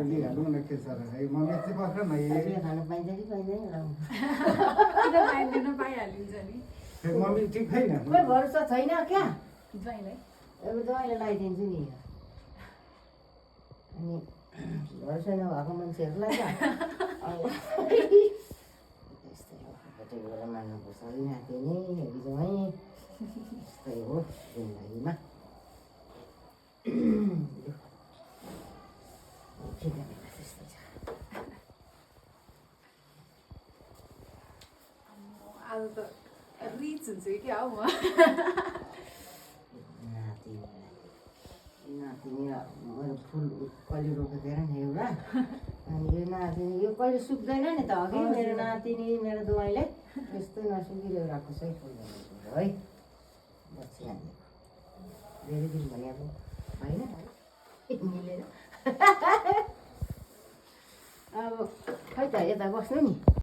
लिइहालौँ न के छ र है मम्मी चाहिँ पक्र न खानु पाइन्छ कि पाइँदैन किन पाइँदैन पाइहालिन्छ नि मम्मी ठिक छैन कोही भरोसा छैन क्या ज्वाइँलाई अब ज्वाइँलाई लगाइदिन्छु नि अनि भरोसा नभएको मान्छेहरूलाई त यस्तै हो कति बेला मान्नुपर्छ है नातिनी हेरी ज्वाइँ यस्तै हो जिन्दगीमा त्यस्तै छ आज त रिच हुन्छ कि क्या हौ म नातिनी मेरो फुल कहिले रोपेको हेर नि एउटा अनि यो नातिनी यो कहिले सुक्दैन नि त अघि मेरो नातिनी मेरो दुवाईले त्यस्तै नसुकिरहेको सही फुल है बसिहाल्ने धेरै दिन भने अब होइन मिलेर अब खै त यता बस्नु नि